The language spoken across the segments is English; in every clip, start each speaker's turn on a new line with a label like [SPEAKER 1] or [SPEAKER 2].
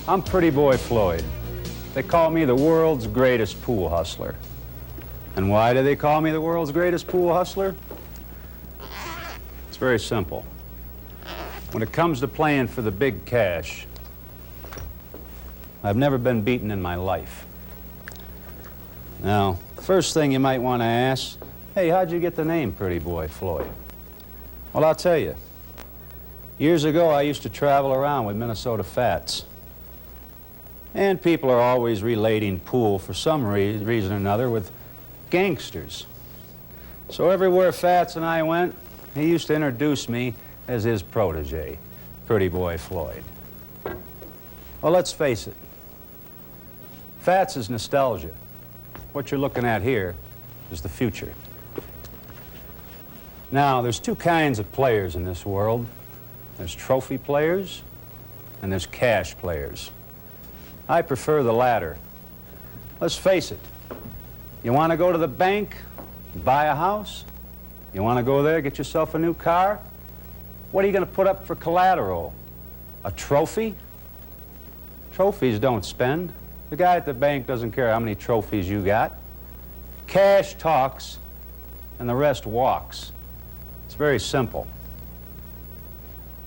[SPEAKER 1] I'm Pretty Boy Floyd. They call me the world's greatest pool hustler. And why do they call me the world's greatest pool hustler? It's very simple. When it comes to playing for the big cash, I've never been beaten in my life. Now, first thing you might want to ask, hey, how'd you get the name Pretty Boy Floyd? Well, I'll tell you. Years ago, I used to travel around with Minnesota Fats. And people are always relating pool, for some reason or another, with gangsters. So everywhere Fats and I went, he used to introduce me as his protege, Pretty Boy Floyd. Well, let's face it. Fats is nostalgia. What you're looking at here is the future. Now, there's two kinds of players in this world. There's trophy players and there's cash players. I prefer the latter. Let's face it. You want to go to the bank, buy a house? You want to go there, get yourself a new car? What are you going to put up for collateral? A trophy? Trophies don't spend. The guy at the bank doesn't care how many trophies you got. Cash talks and the rest walks. It's very simple.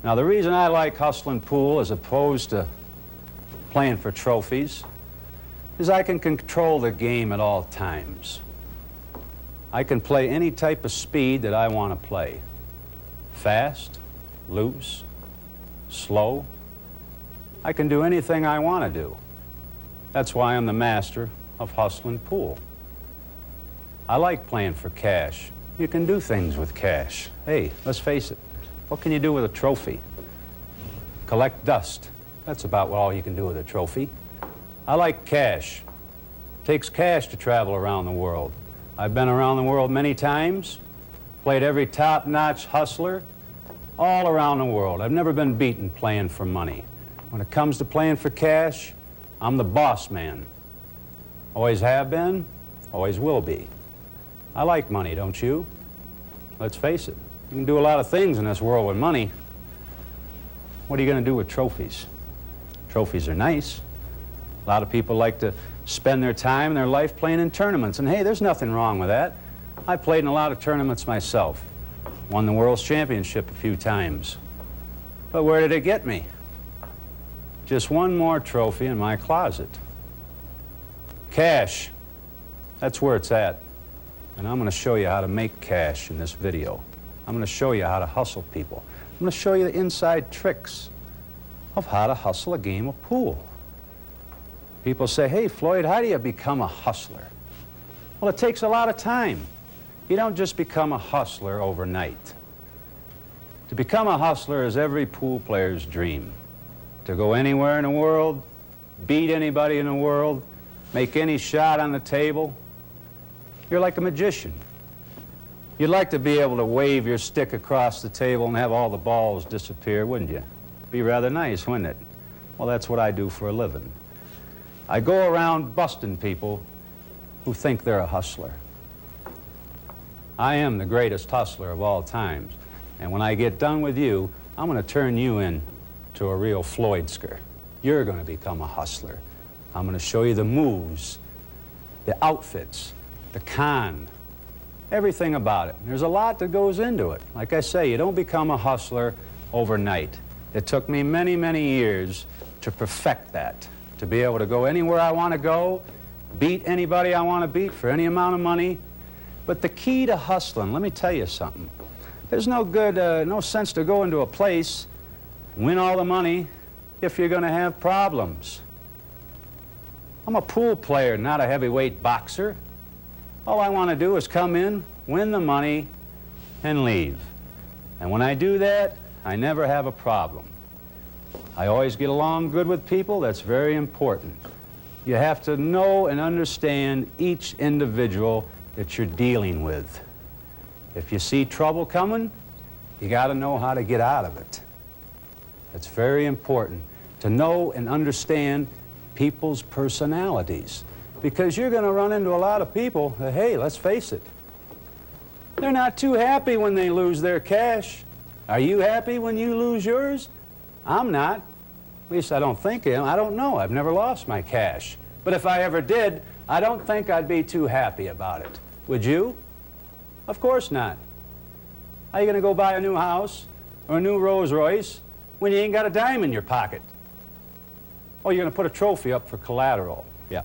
[SPEAKER 1] Now, the reason I like hustling pool as opposed to playing for trophies is I can control the game at all times. I can play any type of speed that I want to play. Fast, loose, slow. I can do anything I want to do. That's why I'm the master of hustling pool. I like playing for cash. You can do things with cash. Hey, let's face it. What can you do with a trophy? Collect dust. That's about all you can do with a trophy. I like cash. It takes cash to travel around the world. I've been around the world many times, played every top-notch hustler all around the world. I've never been beaten playing for money. When it comes to playing for cash, I'm the boss man. Always have been, always will be. I like money, don't you? Let's face it. You can do a lot of things in this world with money. What are you going to do with trophies? Trophies are nice. A lot of people like to spend their time and their life playing in tournaments. And hey, there's nothing wrong with that. I played in a lot of tournaments myself. Won the World's Championship a few times. But where did it get me? Just one more trophy in my closet. Cash. That's where it's at. And I'm going to show you how to make cash in this video. I'm going to show you how to hustle people. I'm going to show you the inside tricks of how to hustle a game of pool. People say, hey, Floyd, how do you become a hustler? Well, it takes a lot of time. You don't just become a hustler overnight. To become a hustler is every pool player's dream. To go anywhere in the world, beat anybody in the world, make any shot on the table. You're like a magician. You'd like to be able to wave your stick across the table and have all the balls disappear, wouldn't you? Be rather nice, wouldn't it? Well, that's what I do for a living. I go around busting people who think they're a hustler. I am the greatest hustler of all times. And when I get done with you, I'm going to turn you into a real Floydsker. You're going to become a hustler. I'm going to show you the moves, the outfits, the con, everything about it. There's a lot that goes into it. Like I say, you don't become a hustler overnight. It took me many, many years to perfect that, to be able to go anywhere I want to go, beat anybody I want to beat for any amount of money. But the key to hustling, let me tell you something. There's no sense to go into a place, win all the money, if you're going to have problems. I'm a pool player, not a heavyweight boxer. All I want to do is come in, win the money, and leave. And when I do that, I never have a problem. I always get along good with people. That's very important. You have to know and understand each individual that you're dealing with. If you see trouble coming, you got to know how to get out of it. It's very important to know and understand people's personalities, because you're going to run into a lot of people that, hey, let's face it, they're not too happy when they lose their cash. Are you happy when you lose yours? I'm not. At least I don't think I am. I don't know. I've never lost my cash. But if I ever did, I don't think I'd be too happy about it. Would you? Of course not. How are you going to go buy a new house or a new Rolls Royce when you ain't got a dime in your pocket? Oh, you're going to put a trophy up for collateral. Yeah.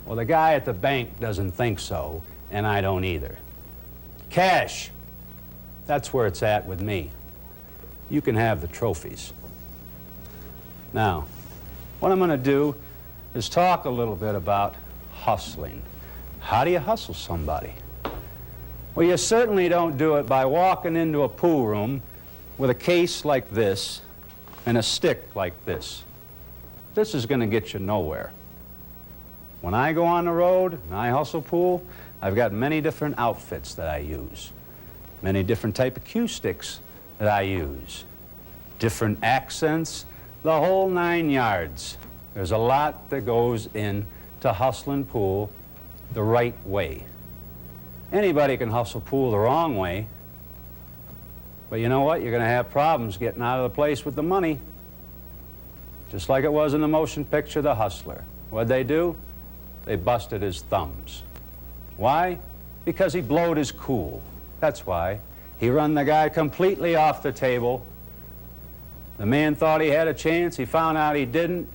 [SPEAKER 1] Well, the guy at the bank doesn't think so, and I don't either. Cash. That's where it's at with me. You can have the trophies. Now, what I'm going to do is talk a little bit about hustling. How do you hustle somebody? Well, you certainly don't do it by walking into a pool room with a case like this and a stick like this. This is going to get you nowhere. When I go on the road and I hustle pool, I've got many different outfits that I use, many different type of cue sticks that I use, different accents, the whole 9 yards. There's a lot that goes into hustling pool the right way. Anybody can hustle pool the wrong way, but you know what? You're going to have problems getting out of the place with the money. Just like it was in the motion picture, The Hustler. What'd they do? They busted his thumbs. Why? Because he blowed his cool. That's why. He run the guy completely off the table. The man thought he had a chance. He found out he didn't.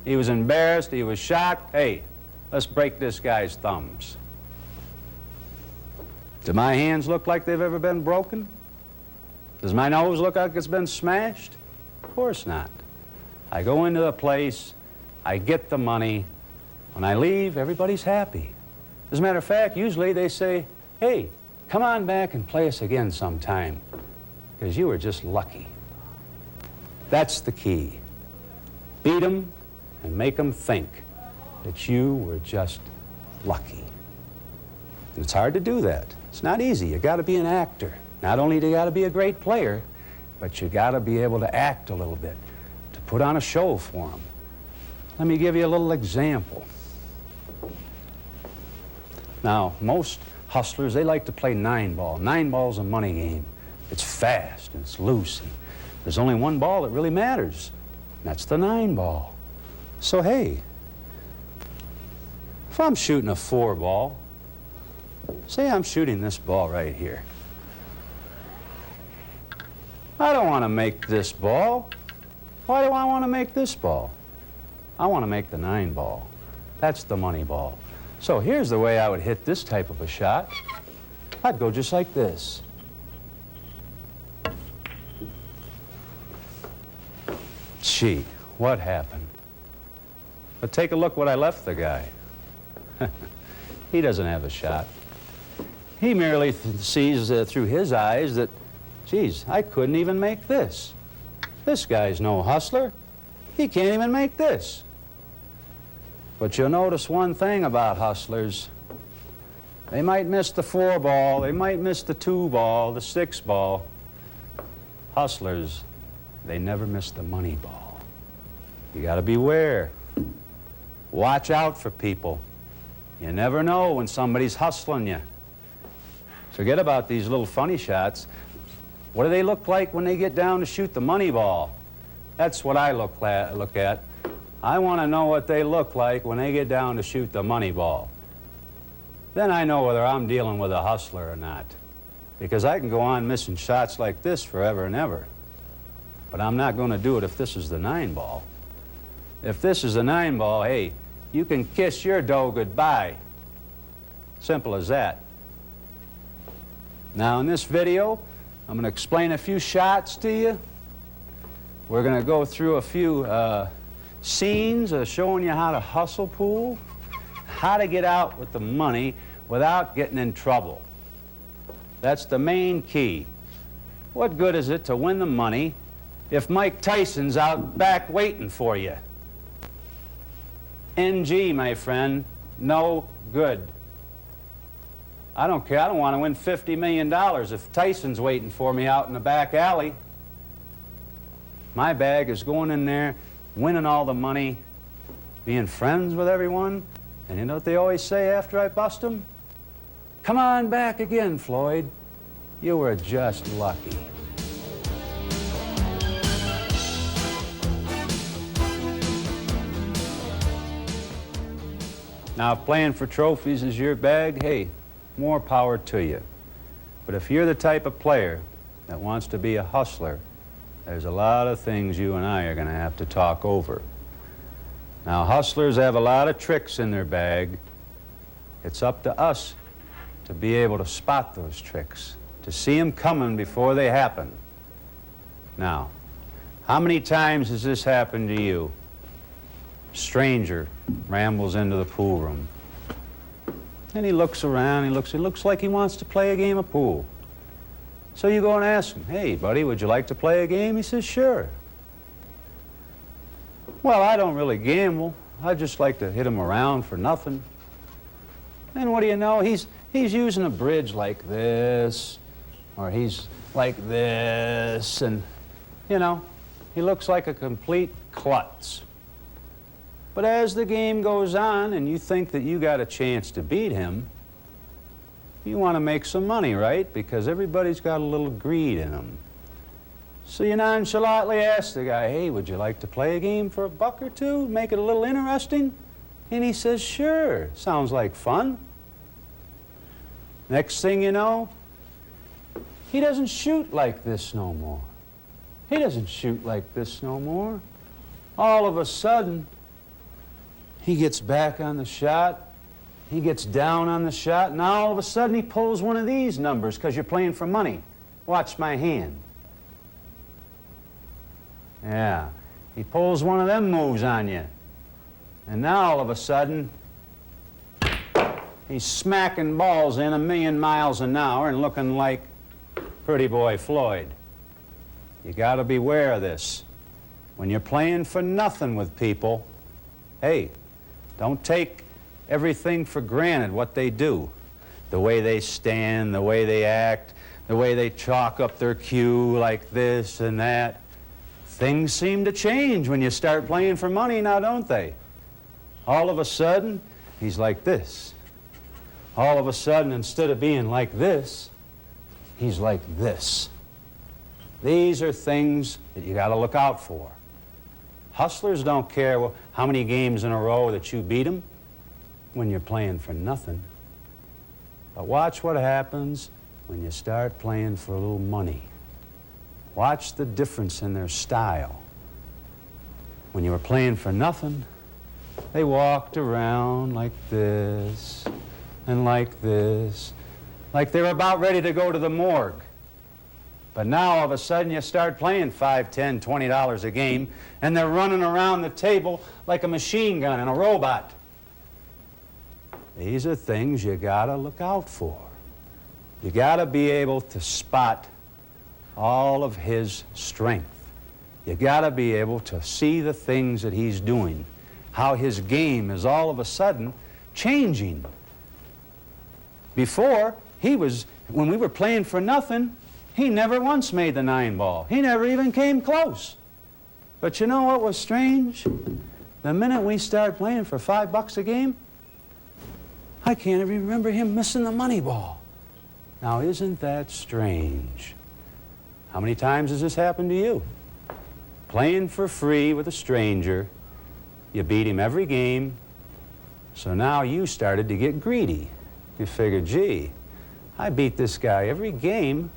[SPEAKER 1] He was embarrassed. He was shocked. Hey, let's break this guy's thumbs. Do my hands look like they've ever been broken? Does my nose look like it's been smashed? Of course not. I go into the place, I get the money. When I leave, everybody's happy. As a matter of fact, usually they say, hey, come on back and play us again sometime, because you were just lucky. That's the key. Beat them and make them think that you were just lucky. And it's hard to do that. It's not easy. You got to be an actor. Not only do you got to be a great player, but you got to be able to act a little bit, to put on a show for them. Let me give you a little example. Now, most hustlers, they like to play 9-ball. 9-ball's a money game. It's fast and it's loose. And there's only one ball that really matters, and that's the 9-ball. So, hey, if I'm shooting a 4-ball, say I'm shooting this ball right here. I don't want to make this ball. Why do I want to make this ball? I want to make the 9-ball. That's the money ball. So here's the way I would hit this type of a shot. I'd go just like this. Gee, what happened? But take a look what I left the guy. He doesn't have a shot. He merely sees through his eyes that, geez, I couldn't even make this. This guy's no hustler. He can't even make this. But you'll notice one thing about hustlers. They might miss the 4-ball, they might miss the 2-ball, the 6-ball. Hustlers, they never miss the money ball. You got to beware. Watch out for people. You never know when somebody's hustling you. Forget about these little funny shots. What do they look like when they get down to shoot the money ball? That's what I look at. I want to know what they look like when they get down to shoot the money ball. Then I know whether I'm dealing with a hustler or not. Because I can go on missing shots like this forever and ever. But I'm not going to do it if this is the 9-ball. If this is the 9-ball, hey, you can kiss your dough goodbye. Simple as that. Now in this video, I'm going to explain a few shots to you. We're going to go through a few scenes showing you how to hustle pool, how to get out with the money without getting in trouble. That's the main key. What good is it to win the money if Mike Tyson's out back waiting for you? NG, my friend, no good. I don't care. I don't want to win $50 million if Tyson's waiting for me out in the back alley. My bag is going in there, winning all the money, being friends with everyone. And you know what they always say after I bust them? Come on back again, Floyd. You were just lucky. Now, if playing for trophies is your bag, hey, more power to you. But if you're the type of player that wants to be a hustler, there's a lot of things you and I are going to have to talk over. Now, hustlers have a lot of tricks in their bag. It's up to us to be able to spot those tricks, to see them coming before they happen. Now, how many times has this happened to you? Stranger rambles into the pool room. And he looks around, it looks like he wants to play a game of pool. So you go and ask him, hey, buddy, would you like to play a game? He says, sure. Well, I don't really gamble. I just like to hit him around for nothing. And what do you know? He's using a bridge like this, or he's like this, and, you know, he looks like a complete klutz. But as the game goes on and you think that you got a chance to beat him, you want to make some money, right? Because everybody's got a little greed in them. So you nonchalantly ask the guy, hey, would you like to play a game for $1 or $2? Make it a little interesting? And he says, sure, sounds like fun. Next thing you know, he doesn't shoot like this no more. He doesn't shoot like this no more. All of a sudden, he gets back on the shot, he gets down on the shot, and now all of a sudden he pulls one of these numbers because you're playing for money. Watch my hand. Yeah, he pulls one of them moves on you. And now all of a sudden, he's smacking balls in 1,000,000 miles an hour and looking like pretty boy Floyd. You got to beware of this. When you're playing for nothing with people, hey, don't take everything for granted, what they do. The way they stand, the way they act, the way they chalk up their cue like this and that. Things seem to change when you start playing for money now, don't they? All of a sudden, he's like this. All of a sudden, instead of being like this, he's like this. These are things that you got to look out for. Hustlers don't care how many games in a row that you beat them when you're playing for nothing. But watch what happens when you start playing for a little money. Watch the difference in their style. When you were playing for nothing, they walked around like this and like this, like they were about ready to go to the morgue. But now all of a sudden you start playing $5, $10, $20 a game, and they're running around the table like a machine gun and a robot. These are things you gotta look out for. You gotta be able to spot all of his strength. You gotta be able to see the things that he's doing, how his game is all of a sudden changing. Before, when we were playing for nothing, he never once made the 9 ball. He never even came close. But you know what was strange? The minute we started playing for $5 a game, I can't even remember him missing the money ball. Now, isn't that strange? How many times has this happened to you? Playing for free with a stranger, you beat him every game, so now you started to get greedy. You figured, gee, I beat this guy every game.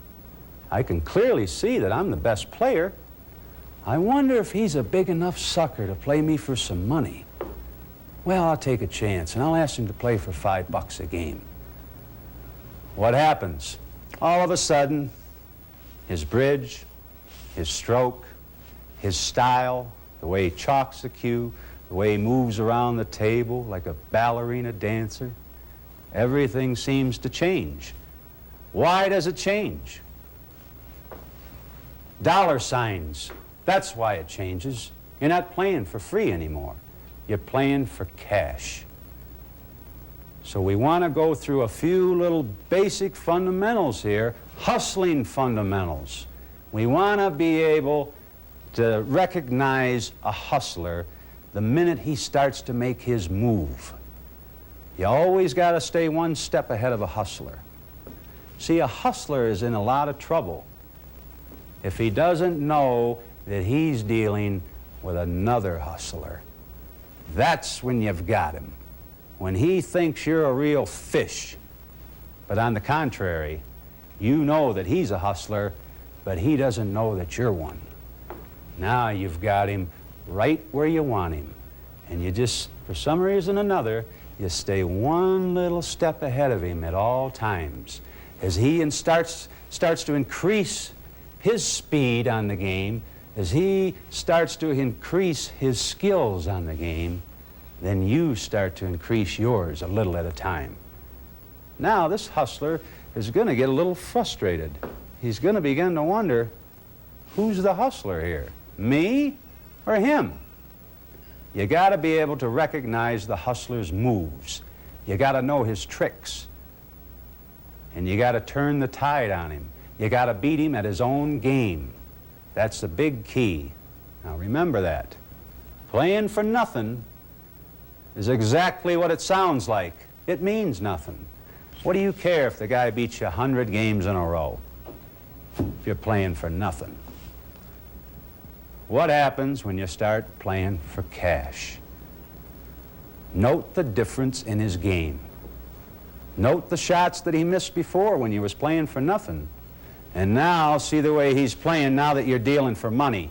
[SPEAKER 1] I can clearly see that I'm the best player. I wonder if he's a big enough sucker to play me for some money. Well, I'll take a chance, and I'll ask him to play for $5 a game. What happens? All of a sudden, his bridge, his stroke, his style, the way he chalks the cue, the way he moves around the table like a ballerina dancer, everything seems to change. Why does it change? Dollar signs. That's why it changes. You're not playing for free anymore. You're playing for cash. So we want to go through a few little basic fundamentals here, hustling fundamentals. We want to be able to recognize a hustler the minute he starts to make his move. You always got to stay one step ahead of a hustler. See, a hustler is in a lot of trouble if he doesn't know that he's dealing with another hustler. That's when you've got him. when he thinks you're a real fish. But on the contrary, you know that he's a hustler, but he doesn't know that you're one. Now you've got him right where you want him. And you just, for some reason or another, you stay one little step ahead of him at all times. As he starts to increase his speed on the game, as he starts to increase his skills on the game, then you start to increase yours a little at a time. Now this hustler is going to get a little frustrated. He's going to begin to wonder, who's the hustler here? Me or him? You got to be able to recognize the hustler's moves. You got to know his tricks. And you got to turn the tide on him. You got to beat him at his own game. That's the big key. Now remember that. Playing for nothing is exactly what it sounds like. It means nothing. What do you care if the guy beats you 100 games in a row if you're playing for nothing? What happens when you start playing for cash? Note the difference in his game. Note the shots that he missed before when he was playing for nothing. And now see the way he's playing now that you're dealing for money.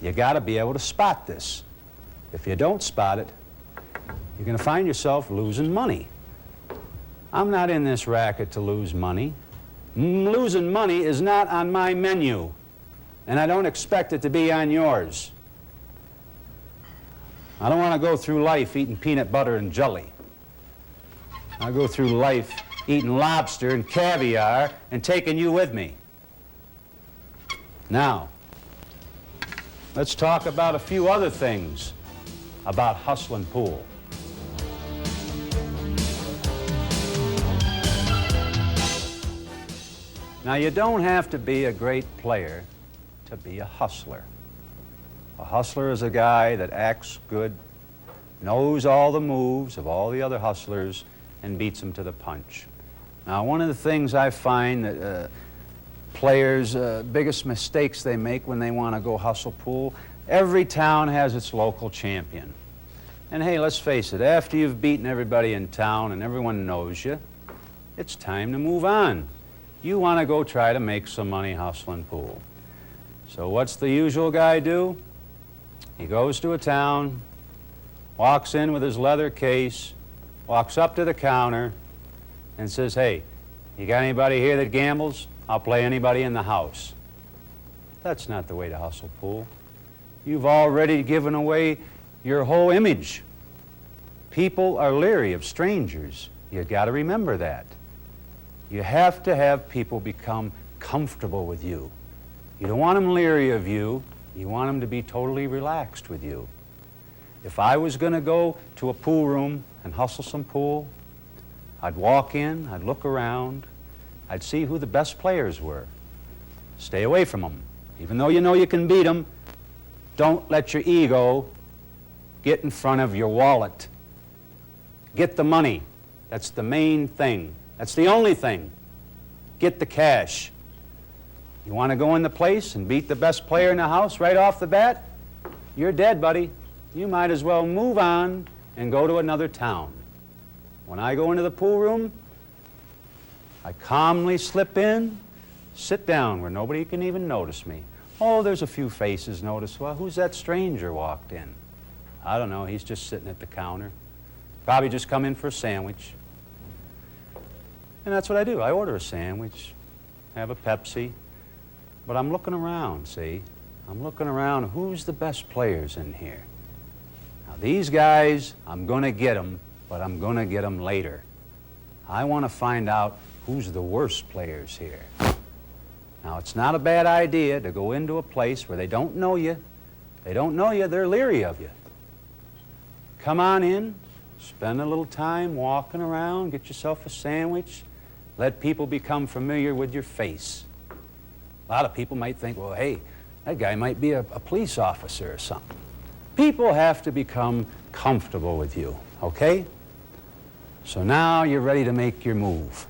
[SPEAKER 1] You got to be able to spot this. If you don't spot it, you're going to find yourself losing money. I'm not in this racket to lose money. Losing money is not on my menu, and I don't expect it to be on yours. I don't want to go through life eating peanut butter and jelly. I go through life eating lobster and caviar and taking you with me. Now, let's talk about a few other things about hustling pool. Now, you don't have to be a great player to be a hustler. A hustler is a guy that acts good, knows all the moves of all the other hustlers, and beats them to the punch. Now, one of the things I find that players' biggest mistakes they make when they want to go hustle pool, every town has its local champion. And hey, let's face it, after you've beaten everybody in town and everyone knows you, it's time to move on. You want to go try to make some money hustling pool. So what's the usual guy do? He goes to a town, walks in with his leather case, walks up to the counter and says, "Hey, you got anybody here that gambles? I'll play anybody in the house." That's not the way to hustle pool. You've already given away your whole image. People are leery of strangers. You got to remember that. You have to have people become comfortable with you. You don't want them leery of you. You want them to be totally relaxed with you. If I was going to go to a pool room and hustle some pool, I'd walk in, I'd look around, I'd see who the best players were. Stay away from them. Even though you know you can beat them, don't let your ego get in front of your wallet. Get the money. That's the main thing. That's the only thing. Get the cash. You want to go in the place and beat the best player in the house right off the bat? You're dead, buddy. You might as well move on and go to another town. When I go into the pool room, I calmly slip in, sit down where nobody can even notice me. Oh, there's a few faces notice. Well, who's that stranger walked in? I don't know. He's just sitting at the counter. Probably just come in for a sandwich. And that's what I do. I order a sandwich, have a Pepsi, but I'm looking around, see? I'm looking around, who's the best players in here? Now, these guys, I'm going to get them, but I'm going to get them later. I want to find out who's the worst players here. Now, it's not a bad idea to go into a place where they don't know you. They don't know you, they're leery of you. Come on in, spend a little time walking around, get yourself a sandwich. Let people become familiar with your face. A lot of people might think, well, hey, that guy might be a police officer or something. People have to become comfortable with you, okay? So now you're ready to make your move.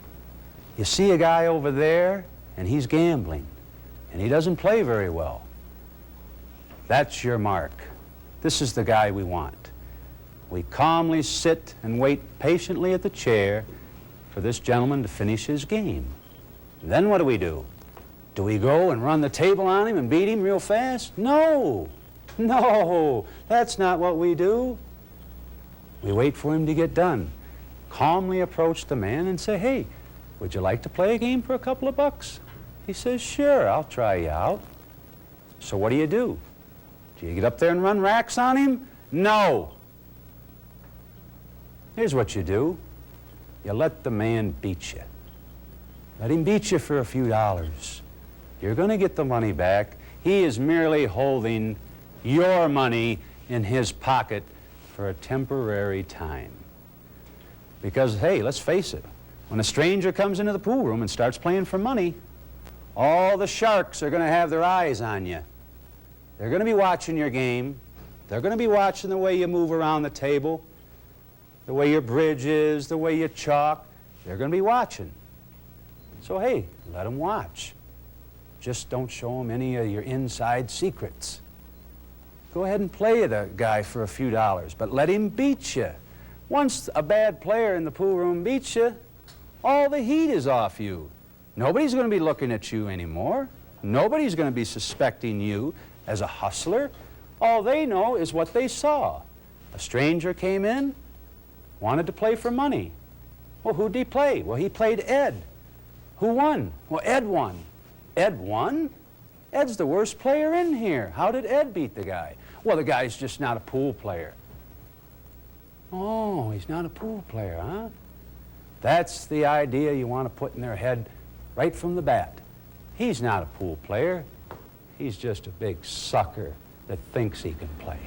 [SPEAKER 1] You see a guy over there, and he's gambling, and he doesn't play very well. That's your mark. This is the guy we want. We calmly sit and wait patiently at the chair for this gentleman to finish his game. Then what do? Do we go and run the table on him and beat him real fast? No, no, that's not what we do. We wait for him to get done. Calmly approach the man and say, hey, would you like to play a game for a couple of bucks? He says, sure, I'll try you out. So what do? Do you get up there and run racks on him? No. Here's what you do. You let the man beat you. Let him beat you for a few dollars. You're going to get the money back. He is merely holding your money in his pocket for a temporary time. Because, hey, let's face it, when a stranger comes into the pool room and starts playing for money, all the sharks are going to have their eyes on you. They're going to be watching your game. They're going to be watching the way you move around the table, the way your bridge is, the way you chalk. They're going to be watching. So, hey, let them watch. Just don't show them any of your inside secrets. Go ahead and play the guy for a few dollars, but let him beat you. Once a bad player in the pool room beats you, all the heat is off you. Nobody's going to be looking at you anymore. Nobody's going to be suspecting you as a hustler. All they know is what they saw. A stranger came in, wanted to play for money. Well, who'd he play? Well, he played Ed. Who won? Well, Ed won. Ed won? Ed's the worst player in here. How did Ed beat the guy? Well, the guy's just not a pool player. Oh, he's not a pool player, huh? That's the idea you want to put in their head right from the bat. He's not a pool player. He's just a big sucker that thinks he can play.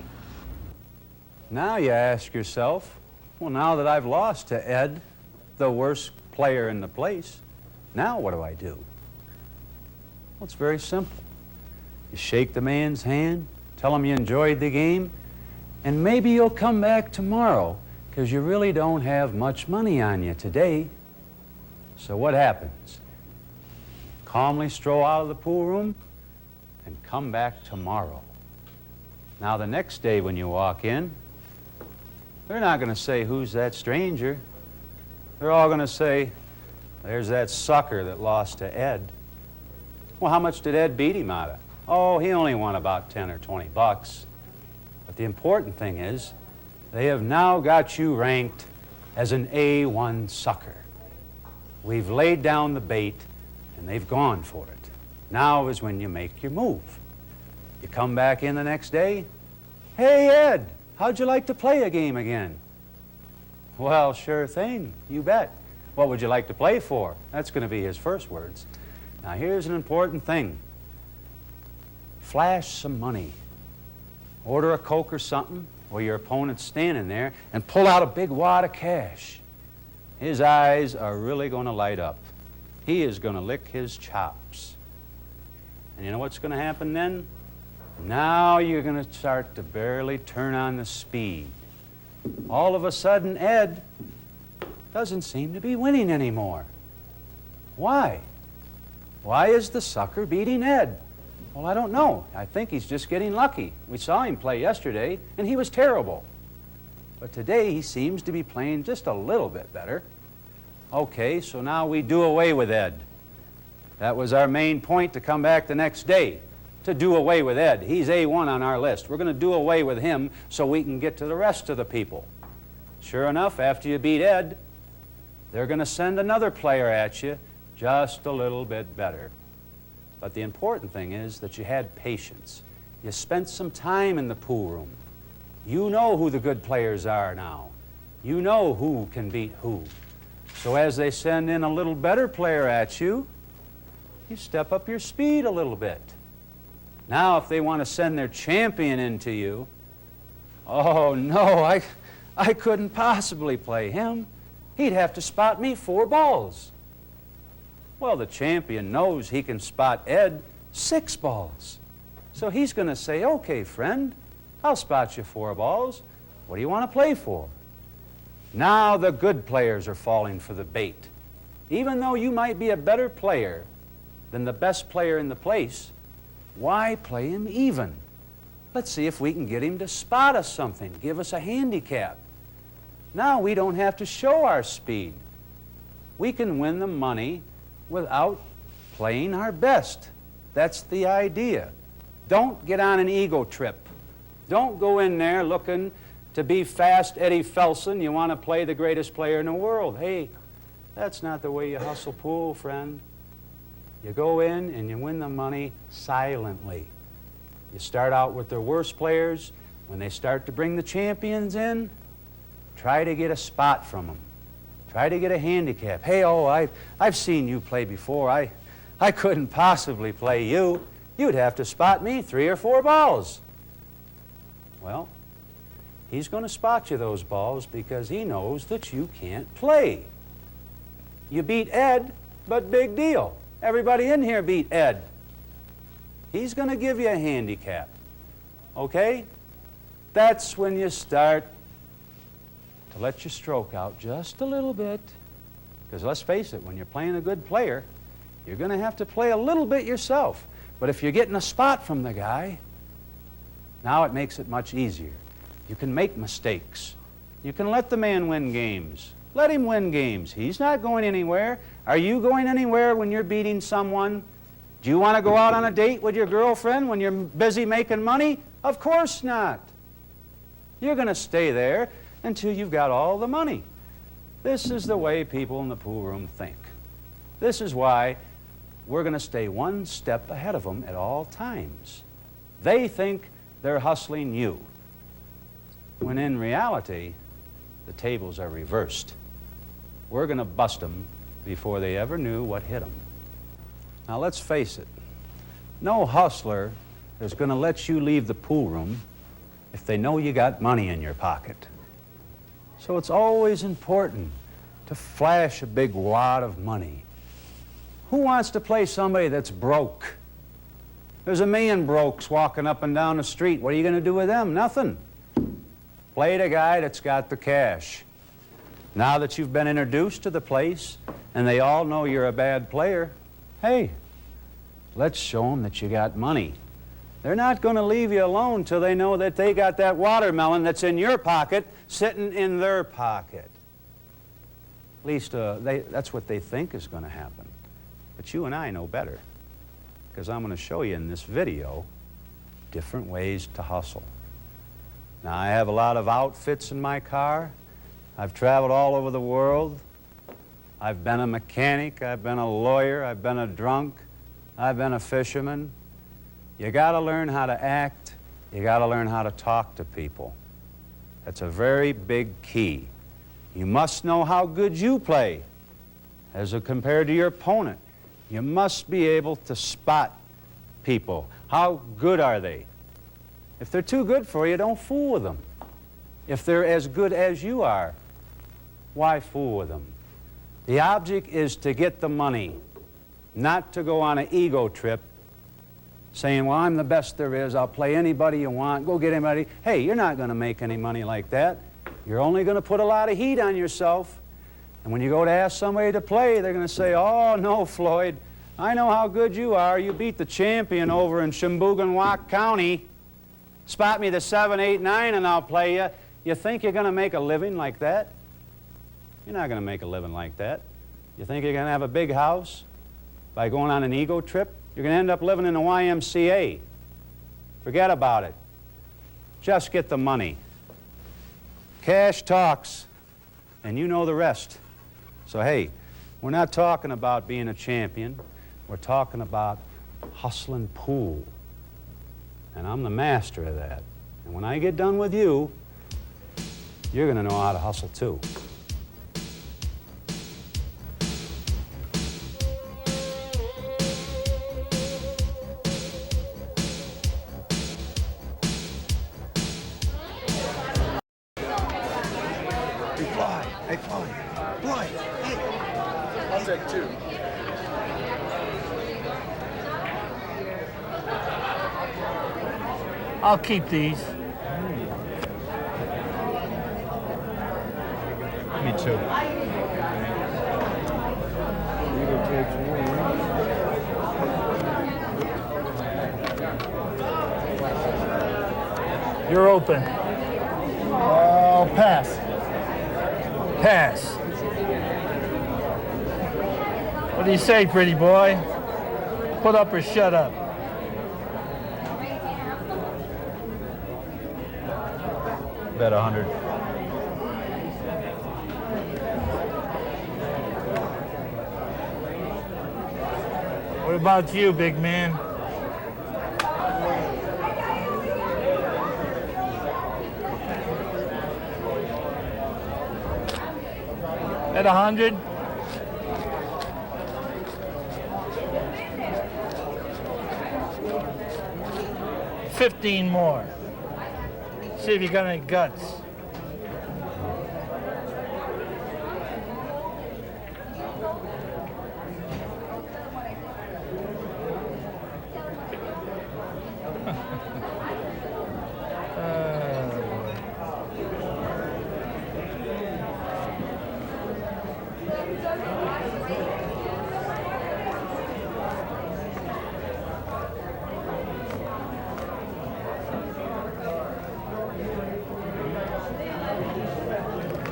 [SPEAKER 1] Now you ask yourself, well, now that I've lost to Ed, the worst player in the place, now what do? Well, it's very simple. You shake the man's hand, tell him you enjoyed the game, and maybe you'll come back tomorrow because you really don't have much money on you today. So what happens? Calmly stroll out of the pool room and come back tomorrow. Now the next day when you walk in, they're not going to say, who's that stranger? They're all going to say, there's that sucker that lost to Ed. Well, how much did Ed beat him out of? Oh, he only won about 10 or 20 bucks. But the important thing is, they have now got you ranked as an A1 sucker. We've laid down the bait, and they've gone for it. Now is when you make your move. You come back in the next day, hey, Ed, how'd you like to play a game again? Well, sure thing, you bet. What would you like to play for? That's going to be his first words. Now, here's an important thing. Flash some money. Order a Coke or something while your opponent's standing there and pull out a big wad of cash. His eyes are really going to light up. He is going to lick his chops. And you know what's going to happen then? Now you're going to start to barely turn on the speed. All of a sudden, Ed doesn't seem to be winning anymore. Why? Why is the sucker beating Ed? Well, I don't know. I think he's just getting lucky. We saw him play yesterday, and he was terrible. But today he seems to be playing just a little bit better. Okay, so now we do away with Ed. That was our main point to come back the next day, to do away with Ed. He's A1 on our list. We're going to do away with him so we can get to the rest of the people. Sure enough, after you beat Ed, they're going to send another player at you just a little bit better. But the important thing is that you had patience. You spent some time in the pool room. You know who the good players are now. You know who can beat who. So as they send in a little better player at you, you step up your speed a little bit. Now if they want to send their champion into you, oh no, I couldn't possibly play him. He'd have to spot me 4 balls. Well, the champion knows he can spot Ed 6 balls. So he's going to say, okay, friend, I'll spot you 4 balls. What do you want to play for? Now the good players are falling for the bait. Even though you might be a better player than the best player in the place, why play him even? Let's see if we can get him to spot us something, give us a handicap. Now we don't have to show our speed. We can win the money without playing our best. That's the idea. Don't get on an ego trip. Don't go in there looking to be fast Eddie Felson. You want to play the greatest player in the world. Hey, that's not the way you hustle pool, friend. You go in and you win the money silently. You start out with the worst players. When they start to bring the champions in, try to get a spot from them. Try to get a handicap. Hey, oh, I've seen you play before. I couldn't possibly play you. You'd have to spot me 3 or 4 balls. Well, he's going to spot you those balls because he knows that you can't play. You beat Ed, but big deal. Everybody in here beat Ed. He's going to give you a handicap. Okay? That's when you start to let your stroke out just a little bit. Because let's face it, when you're playing a good player, you're going to have to play a little bit yourself. But if you're getting a spot from the guy, now it makes it much easier. You can make mistakes. You can let the man win games. Let him win games. He's not going anywhere. Are you going anywhere when you're beating someone? Do you want to go out on a date with your girlfriend when you're busy making money? Of course not. You're going to stay there until you've got all the money. This is the way people in the pool room think. This is why we're going to stay one step ahead of them at all times. They think they're hustling you, when in reality, the tables are reversed. We're going to bust them before they ever knew what hit them. Now let's face it, no hustler is going to let you leave the pool room if they know you got money in your pocket. So it's always important to flash a big wad of money. Who wants to play somebody that's broke? There's a million brokes walking up and down the street. What are you going to do with them? Nothing. Play the guy that's got the cash. Now that you've been introduced to the place and they all know you're a bad player, hey, let's show them that you got money. They're not going to leave you alone till they know that they got that watermelon that's in your pocket sitting in their pocket. At least that's what they think is going to happen. But you and I know better, because I'm going to show you in this video different ways to hustle. Now, I have a lot of outfits in my car. I've traveled all over the world. I've been a mechanic, I've been a lawyer, I've been a drunk, I've been a fisherman. You got to learn how to act. You got to learn how to talk to people. That's a very big key. You must know how good you play as compared to your opponent. You must be able to spot people. How good are they? If they're too good for you, don't fool with them. If they're as good as you are, why fool with them? The object is to get the money, not to go on an ego trip saying, well, I'm the best there is, I'll play anybody you want, go get anybody. Hey, you're not going to make any money like that. You're only going to put a lot of heat on yourself. And when you go to ask somebody to play, they're going to say, oh, no, Floyd, I know how good you are. You beat the champion over in Chimbuganwalk County. Spot me the 7, 8, 9, and I'll play you. You think you're going to make a living like that? You're not going to make a living like that. You think you're going to have a big house by going on an ego trip? You're going to end up living in the YMCA. Forget about it. Just get the money. Cash talks, and you know the rest. So, hey, we're not talking about being a champion. We're talking about hustling pool. And I'm the master of that. And when I get done with you, you're going to know how to hustle too.
[SPEAKER 2] Hey, Floyd. Floyd, hey. I'll take 2.
[SPEAKER 3] I'll keep these.
[SPEAKER 1] Me too.
[SPEAKER 3] You're open.
[SPEAKER 2] I'll pass.
[SPEAKER 3] Pass. What do you say, pretty boy? Put up or shut up?
[SPEAKER 1] Bet 100.
[SPEAKER 3] What about you, big man? At 100? $15 more. See if you got any guts.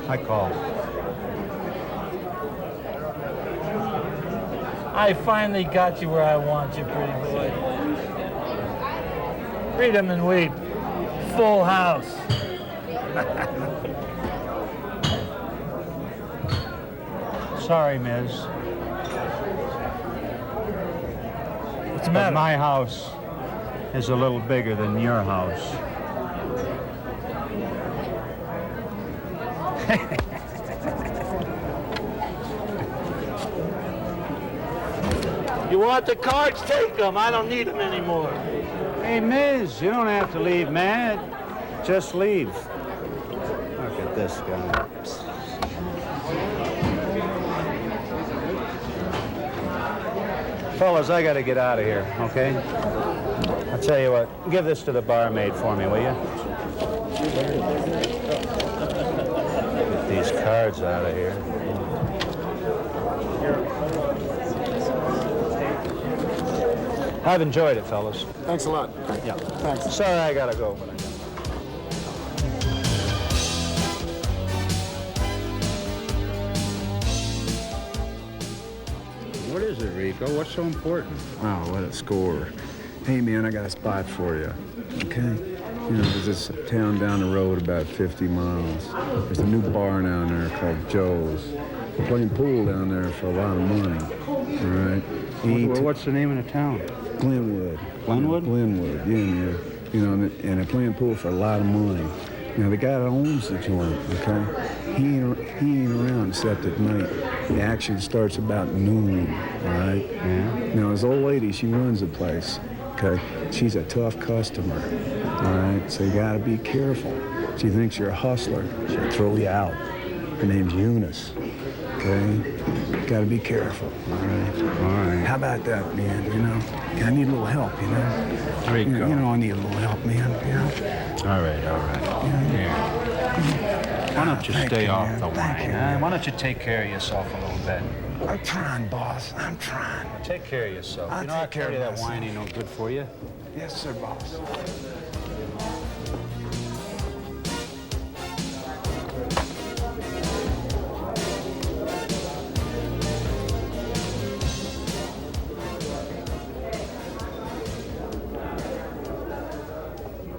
[SPEAKER 1] I call.
[SPEAKER 3] I finally got you where I want you, pretty boy. Read 'em and weep. Full house.
[SPEAKER 1] Sorry, Miz.
[SPEAKER 3] What's the
[SPEAKER 1] But
[SPEAKER 3] matter?
[SPEAKER 1] my house is a little bigger than your house.
[SPEAKER 3] You want the cards? Take them. I don't need them anymore.
[SPEAKER 1] Hey, Miz, you don't have to leave, man. Just leave. Look at this guy. Fellas, I gotta get out of here, okay? I'll tell you what, give this to the barmaid for me, will you? Get these cards out of here. I've enjoyed it, fellas.
[SPEAKER 2] Thanks a lot.
[SPEAKER 1] Yeah.
[SPEAKER 2] Thanks.
[SPEAKER 1] Sorry I gotta go, but I gotta. What is it, Rico? What's so important?
[SPEAKER 2] Oh, what a score. Hey, man, I got a spot for you. Okay? You know, there's this town down the road about 50 miles. There's a new bar down there called Joe's. We're playing pool down there for a lot of money. All right?
[SPEAKER 1] What's the name of the town?
[SPEAKER 2] Glenwood.
[SPEAKER 1] Glenwood?
[SPEAKER 2] Glenwood, yeah. You know, and they're playing pool for a lot of money. Now, the guy that owns the joint, okay, he ain't around except at night. The action starts about noon, all right?
[SPEAKER 1] Yeah.
[SPEAKER 2] Now, this old lady, she runs the place, okay? She's a tough customer, all right? So you gotta be careful. She thinks you're a hustler. She'll throw you out. Her name's Eunice, okay? Gotta be careful, all right?
[SPEAKER 1] All right.
[SPEAKER 2] How about that, man, you know? I need a little help, you know?
[SPEAKER 1] Rico.
[SPEAKER 2] You know I need a little help, man, you know?
[SPEAKER 1] All right. Here. Why don't you
[SPEAKER 2] Thank
[SPEAKER 1] stay
[SPEAKER 2] you,
[SPEAKER 1] off
[SPEAKER 2] man.
[SPEAKER 1] the
[SPEAKER 2] Thank
[SPEAKER 1] wine,
[SPEAKER 2] you,
[SPEAKER 1] huh?
[SPEAKER 2] man.
[SPEAKER 1] Why don't you take care of yourself a little bit?
[SPEAKER 2] I'm trying, boss. I'm trying.
[SPEAKER 1] Take care of yourself.
[SPEAKER 2] I'll
[SPEAKER 1] You know, I
[SPEAKER 2] take care
[SPEAKER 1] told you
[SPEAKER 2] of
[SPEAKER 1] that
[SPEAKER 2] myself.
[SPEAKER 1] wine ain't no good for you.
[SPEAKER 2] Yes, sir, boss.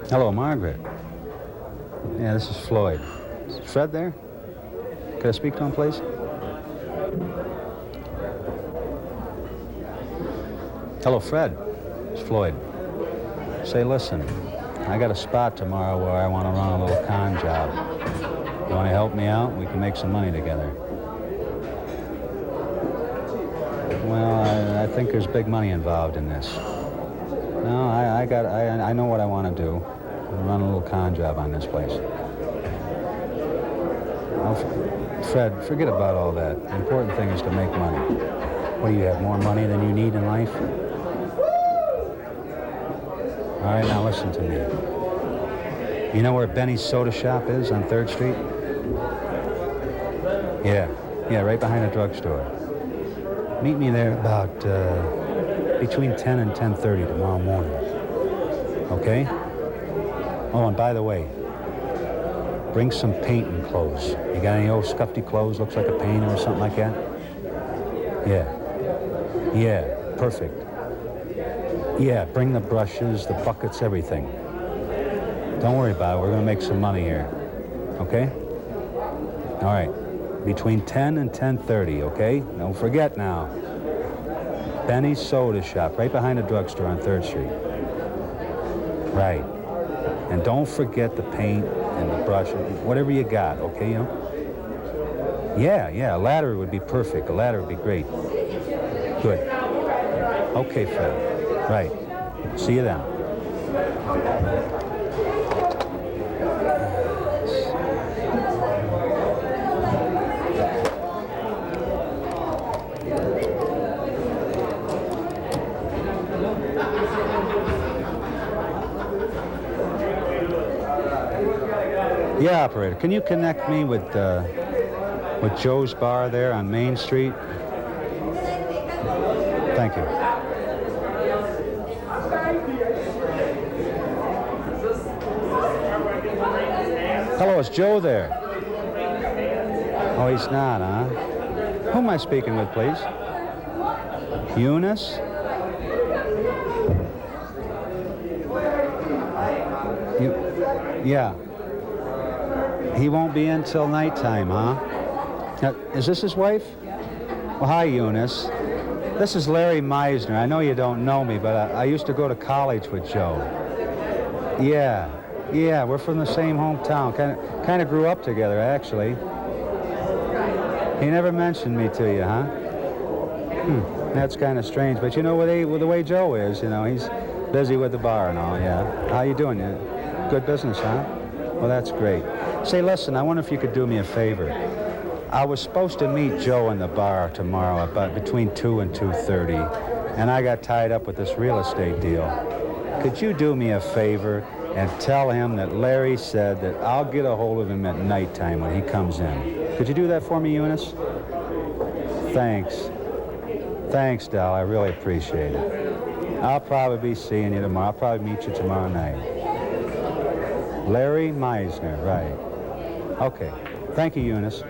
[SPEAKER 1] Hello, Margaret. Yeah, this is Floyd. Is Fred there? Could I speak to him, please? Hello, Fred. It's Floyd. Say, listen, I got a spot tomorrow where I want to run a little con job. You want to help me out? We can make some money together. Well, I think there's big money involved in this. No, I know what I want to do. Run a little con job on this place. Now, Fred, forget about all that. The important thing is to make money. What do you have, more money than you need in life? All right, now listen to me. You know where Benny's Soda Shop is on 3rd Street? Yeah, right behind the drugstore. Meet me there about between 10 and 10:30 tomorrow morning. Okay? Oh, and by the way, bring some painting clothes. You got any old scuffy clothes, looks like a painter or something like that? Yeah. Yeah, perfect. Yeah, bring the brushes, the buckets, everything. Don't worry about it. We're going to make some money here. Okay? All right. Between 10 and 10:30, okay? Don't forget now. Benny's Soda Shop, right behind the drugstore on 3rd Street. Right. And don't forget the paint and the brush, whatever you got, okay? You know? Yeah, a ladder would be perfect. A ladder would be great. Good. Okay, Fred. Right. See you then. Yeah, operator, can you connect me with Joe's Bar there on Main Street? Thank you. Hello, is Joe there? Oh, he's not, huh? Who am I speaking with, please? Eunice? Yeah. He won't be in till nighttime, huh? Now, is this his wife? Well, hi, Eunice. This is Larry Meisner. I know you don't know me, but I used to go to college with Joe. Yeah, we're from the same hometown. Kind of grew up together, actually. He never mentioned me to you, huh? That's kind of strange, but you know, with the way Joe is, you know, he's busy with the bar and all, yeah. How you doing? Good business, huh? Well, that's great. Say, listen, I wonder if you could do me a favor. I was supposed to meet Joe in the bar tomorrow about between 2 and 2:30, and I got tied up with this real estate deal. Could you do me a favor and tell him that Larry said that I'll get a hold of him at nighttime when he comes in? Could you do that for me, Eunice? Thanks. Thanks, Dal. I really appreciate it. I'll probably be seeing you tomorrow. I'll probably meet you tomorrow night. Larry Meisner, right. Okay. Thank you, Eunice.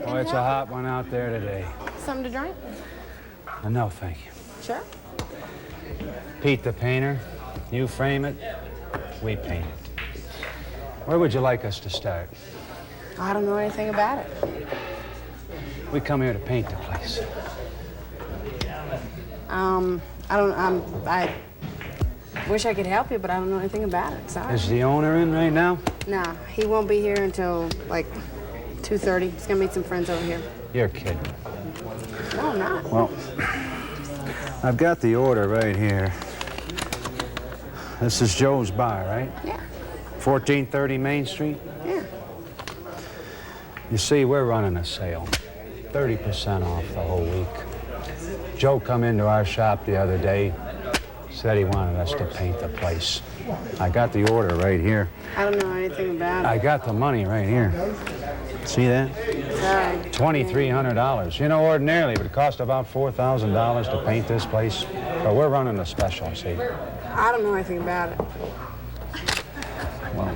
[SPEAKER 1] Oh, it's a hot one out there today.
[SPEAKER 4] Something to drink?
[SPEAKER 1] No, thank you.
[SPEAKER 4] Sure.
[SPEAKER 1] Pete the painter, you frame it, we paint it. Where would you like us to start?
[SPEAKER 4] I don't know anything about it.
[SPEAKER 1] We come here to paint the place.
[SPEAKER 4] I wish I could help you, but I don't know anything about it. Sorry.
[SPEAKER 1] Is the owner in right now?
[SPEAKER 4] Nah, he won't be here until like 2:30. He's gonna meet some friends over here.
[SPEAKER 1] You're kidding.
[SPEAKER 4] No, I'm not.
[SPEAKER 1] Well, I've got the order right here. This is Joe's Bar, right?
[SPEAKER 4] Yeah.
[SPEAKER 1] 1430 Main Street?
[SPEAKER 4] Yeah.
[SPEAKER 1] You see, we're running a sale. 30% off the whole week. Joe come into our shop the other day, said he wanted us to paint the place. I got the order right here.
[SPEAKER 4] I don't know anything about it.
[SPEAKER 1] I got the money right here. See that?
[SPEAKER 4] Sorry.
[SPEAKER 1] $2,300. You know, ordinarily it would cost about $4,000 to paint this place, but we're running a special, see?
[SPEAKER 4] I don't know anything about it.
[SPEAKER 1] Well,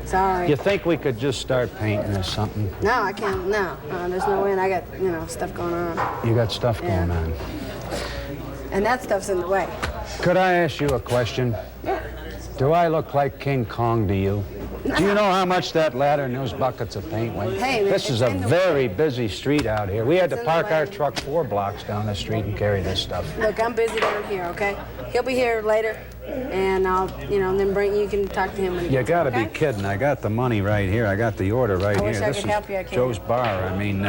[SPEAKER 4] sorry.
[SPEAKER 1] you think we could just start painting or something?
[SPEAKER 4] No, I can't. No, there's no way. And I got, stuff going on.
[SPEAKER 1] You got stuff going on.
[SPEAKER 4] And that stuff's in the way.
[SPEAKER 1] Could I ask you a question?
[SPEAKER 4] Yeah.
[SPEAKER 1] Do I look like King Kong to you? Do you know how much that ladder and those buckets of paint weigh?
[SPEAKER 4] Hey, man,
[SPEAKER 1] this is a
[SPEAKER 4] it's in the
[SPEAKER 1] very busy street out here. We had to
[SPEAKER 4] It's in the
[SPEAKER 1] park our
[SPEAKER 4] way.
[SPEAKER 1] truck 4 blocks down the street and carry this stuff.
[SPEAKER 4] Look, I'm busy down here, okay? He'll be here later, and I'll, then you can talk to him when he
[SPEAKER 1] You
[SPEAKER 4] gets
[SPEAKER 1] gotta
[SPEAKER 4] here,
[SPEAKER 1] be kidding. I got the money right here. I got the order right
[SPEAKER 4] I
[SPEAKER 1] here.
[SPEAKER 4] wish I
[SPEAKER 1] This
[SPEAKER 4] could
[SPEAKER 1] is
[SPEAKER 4] help you. I can't.
[SPEAKER 1] Joe's Bar. I mean,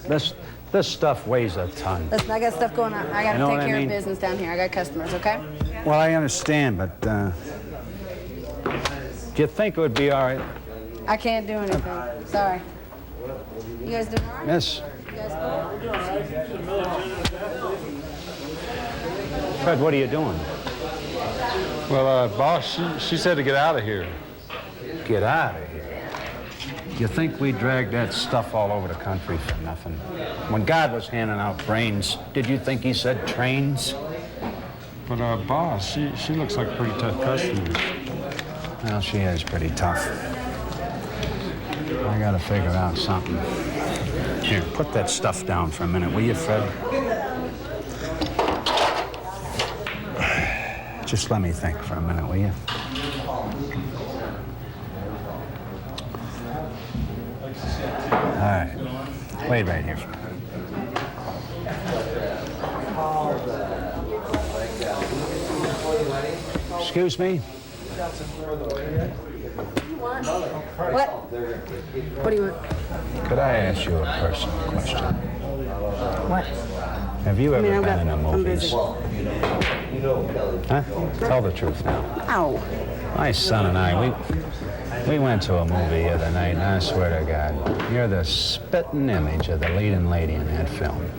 [SPEAKER 1] this stuff weighs a ton.
[SPEAKER 4] Listen, I got stuff going on. I got to
[SPEAKER 1] You know
[SPEAKER 4] take
[SPEAKER 1] what I
[SPEAKER 4] care
[SPEAKER 1] mean?
[SPEAKER 4] of business down here. I got customers, okay?
[SPEAKER 1] Well, I understand, but do you think it would be all right?
[SPEAKER 4] I can't do anything. Sorry. You guys doing all right?
[SPEAKER 1] Yes.
[SPEAKER 4] You guys cool?
[SPEAKER 1] Fred, what are you doing?
[SPEAKER 5] Well, boss, she said to get out of here.
[SPEAKER 1] Get out of here. You think we dragged that stuff all over the country for nothing? When God was handing out brains, did you think he said trains?
[SPEAKER 5] But, boss, she looks like a pretty tough customer.
[SPEAKER 1] Well, she is pretty tough. I gotta figure out something. Here, put that stuff down for a minute, will you, Fred? Just let me think for a minute, will you? All right. Wait right here. Excuse me?
[SPEAKER 4] What? What do you want?
[SPEAKER 1] Could I ask you a personal question?
[SPEAKER 4] What?
[SPEAKER 1] Have you ever been in a
[SPEAKER 4] I'm
[SPEAKER 1] movies?
[SPEAKER 4] busy.
[SPEAKER 1] Huh? Tell the truth now.
[SPEAKER 4] Ow.
[SPEAKER 1] My son and I, we went to a movie the other night, and I swear to God, you're the spitting image of the leading lady in that film.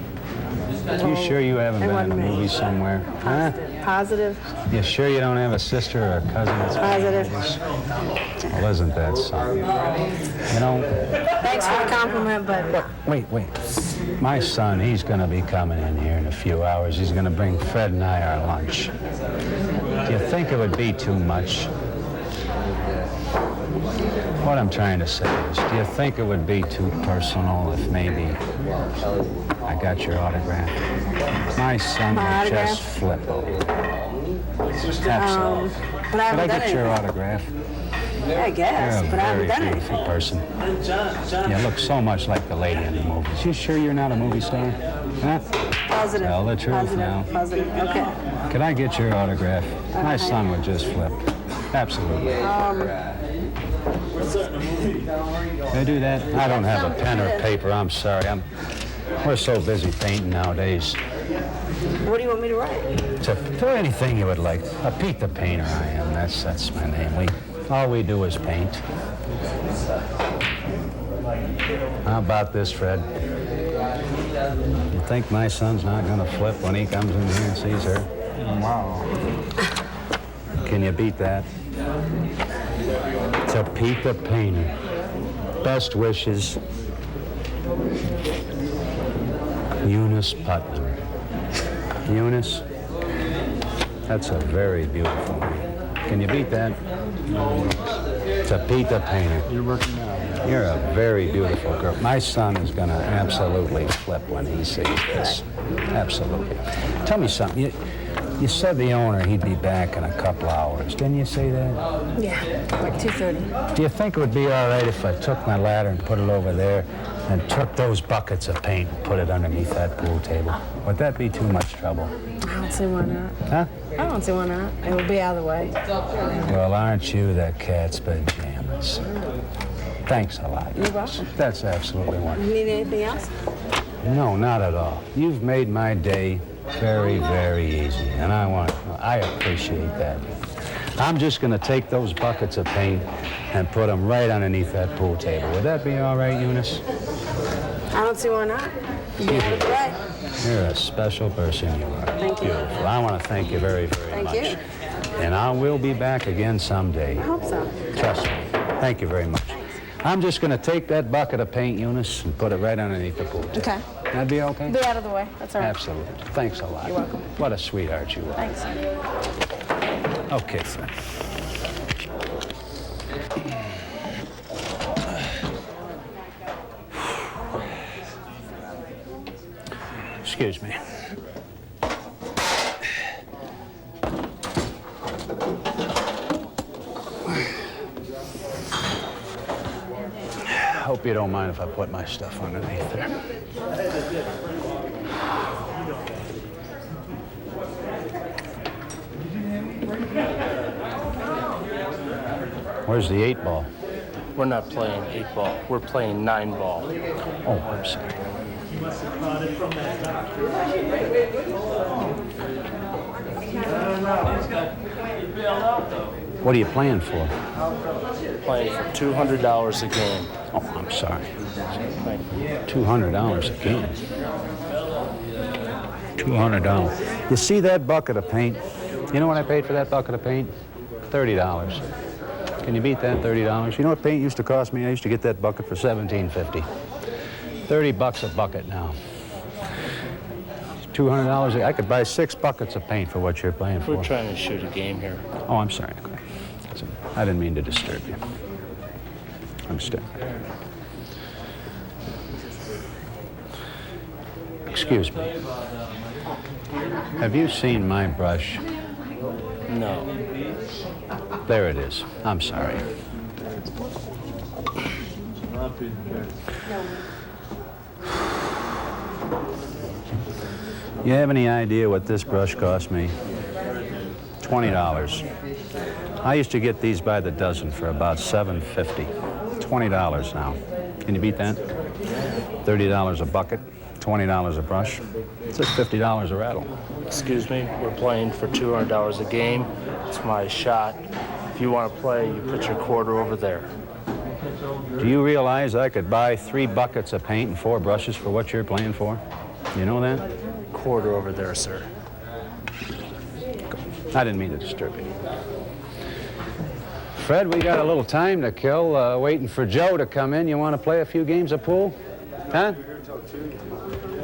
[SPEAKER 1] You sure you haven't
[SPEAKER 4] It
[SPEAKER 1] been in a
[SPEAKER 4] wasn't me.
[SPEAKER 1] movie somewhere? Huh?
[SPEAKER 4] Positive.
[SPEAKER 1] You sure you don't have a sister or a cousin that's
[SPEAKER 4] Positive.
[SPEAKER 1] Well, isn't that something? You know,
[SPEAKER 4] Thanks for the compliment, but
[SPEAKER 1] wait. My son, he's going to be coming in here in a few hours. He's going to bring Fred and I our lunch. Do you think it would be too much? What I'm trying to say is, do you think it would be too personal if maybe I got your autograph? My son
[SPEAKER 4] My
[SPEAKER 1] would
[SPEAKER 4] autograph?
[SPEAKER 1] just flip over. That's all.
[SPEAKER 4] but I
[SPEAKER 1] Could I
[SPEAKER 4] haven't done
[SPEAKER 1] get your
[SPEAKER 4] anything.
[SPEAKER 1] autograph?
[SPEAKER 4] Yeah, I guess,
[SPEAKER 1] You're
[SPEAKER 4] but
[SPEAKER 1] a
[SPEAKER 4] I haven't
[SPEAKER 1] very
[SPEAKER 4] done
[SPEAKER 1] beautiful
[SPEAKER 4] anything.
[SPEAKER 1] person. You look so much like the lady in the movies. You sure you're not a movie star? Huh?
[SPEAKER 4] Positive.
[SPEAKER 1] Tell the truth
[SPEAKER 4] Positive.
[SPEAKER 1] now.
[SPEAKER 4] Positive. Okay.
[SPEAKER 1] Could I get your autograph? My son would just flip. Absolutely. They do that? I don't have a pen or paper. I'm sorry. We're so busy painting nowadays.
[SPEAKER 4] What do you want me to write?
[SPEAKER 1] To anything you would like. A Pete the Painter I am. That's my name. All we do is paint. How about this, Fred? You think my son's not going to flip when he comes in here and sees her?
[SPEAKER 5] Wow.
[SPEAKER 1] Can you beat that? To Pete the Painter. Best wishes, Eunice Putnam. Eunice, that's a very beautiful name. Can you beat that? To Pete the Painter.
[SPEAKER 5] You're working out.
[SPEAKER 1] You're a very beautiful girl. My son is going to absolutely flip when he sees this. Absolutely. Tell me something. You said the owner, he'd be back in a couple hours. Didn't you say that?
[SPEAKER 4] Yeah, like 2:30.
[SPEAKER 1] Do you think it would be all right if I took my ladder and put it over there and took those buckets of paint and put it underneath that pool table? Would that be too much trouble?
[SPEAKER 4] I don't see why not.
[SPEAKER 1] Huh?
[SPEAKER 4] I don't see why not. It would be out of the way.
[SPEAKER 1] Well, aren't you the cat's pajamas? Thanks a lot.
[SPEAKER 4] You're welcome.
[SPEAKER 1] That's absolutely
[SPEAKER 4] You
[SPEAKER 1] wonderful.
[SPEAKER 4] need anything else?
[SPEAKER 1] No, not at all. You've made my day very, very easy, and I appreciate that. I'm just going to take those buckets of paint and put them right underneath that pool table. Would that be all right, Eunice?
[SPEAKER 4] I don't see why not. You'd be out of the way.
[SPEAKER 1] You're a special person, you are.
[SPEAKER 4] Thank you.
[SPEAKER 1] Beautiful. I want to thank you very, very
[SPEAKER 4] Thank
[SPEAKER 1] much.
[SPEAKER 4] you.
[SPEAKER 1] And I will be back again someday.
[SPEAKER 4] I hope so.
[SPEAKER 1] Trust me. Thank you very much. I'm just going to take that bucket of paint, Eunice, and put it right underneath the pool table.
[SPEAKER 4] Okay.
[SPEAKER 1] That'd be okay?
[SPEAKER 4] Be out of the way. That's all right.
[SPEAKER 1] Absolutely. Thanks a lot.
[SPEAKER 4] You're welcome.
[SPEAKER 1] What a sweetheart you are.
[SPEAKER 4] Thanks.
[SPEAKER 1] Okay, Fred. Excuse me. Hope you don't mind if I put my stuff underneath there. Where's the 8-ball?
[SPEAKER 6] We're not playing 8-ball. We're playing 9-ball.
[SPEAKER 1] Oh, I'm sorry. What are you playing for?
[SPEAKER 6] Playing for $200 a game.
[SPEAKER 1] Oh, I'm sorry.
[SPEAKER 6] Thank you.
[SPEAKER 1] $200 a game. $200. You see that bucket of paint? You know what I paid for that bucket of paint? $30. Can you beat that, $30? You know what paint used to cost me? I used to get that bucket for $17.50. $30 a bucket now. $200, I could buy 6 buckets of paint for what you're playing for.
[SPEAKER 6] We're trying to shoot a game here.
[SPEAKER 1] Oh, I'm sorry. I didn't mean to disturb you. Understand. Excuse me. Have you seen my brush?
[SPEAKER 6] No.
[SPEAKER 1] There it is. I'm sorry. You have any idea what this brush cost me? $20. I used to get these by the dozen for about $7.50. $20 now. Can you beat that? $30 a bucket, $20 a brush. It's just $50 a rattle.
[SPEAKER 6] Excuse me, we're playing for $200 a game. It's my shot. If you want to play, you put your quarter over there.
[SPEAKER 1] Do you realize I could buy 3 buckets of paint and 4 brushes for what you're playing for? You know that?
[SPEAKER 6] Quarter over there, sir.
[SPEAKER 1] I didn't mean to disturb you. Fred, we got a little time to kill, waiting for Joe to come in. You want to play a few games of pool? Huh?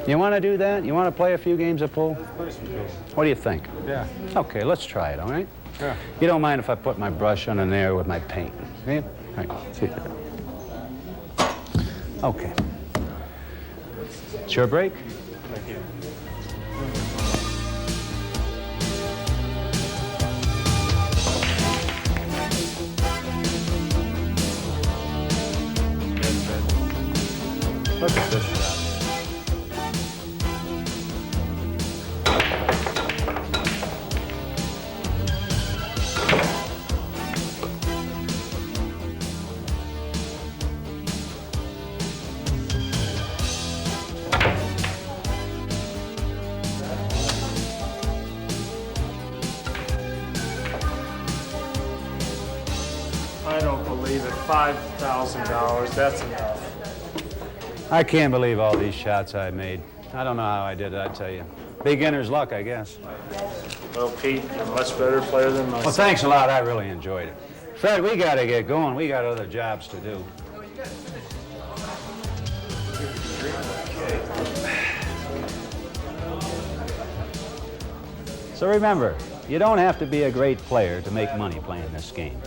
[SPEAKER 1] You want to do that? You want to play a few games of pool? What do you think?
[SPEAKER 5] Yeah.
[SPEAKER 1] Okay, let's try it, all right?
[SPEAKER 5] Yeah.
[SPEAKER 1] You don't mind if I put my brush on in there with my paint? Yeah? All right, see. Okay. It's your break?
[SPEAKER 6] Thank you.
[SPEAKER 1] Look at this shot.
[SPEAKER 3] I don't believe it. $5,000, that's enough.
[SPEAKER 1] I can't believe all these shots I made. I don't know how I did it, I tell you. Beginner's luck, I guess.
[SPEAKER 6] Well, Pete, you're a much better player than myself.
[SPEAKER 1] Well, thanks a lot. I really enjoyed it. Fred, we got to get going. We got other jobs to do. So remember, you don't have to be a great player to make money playing this game.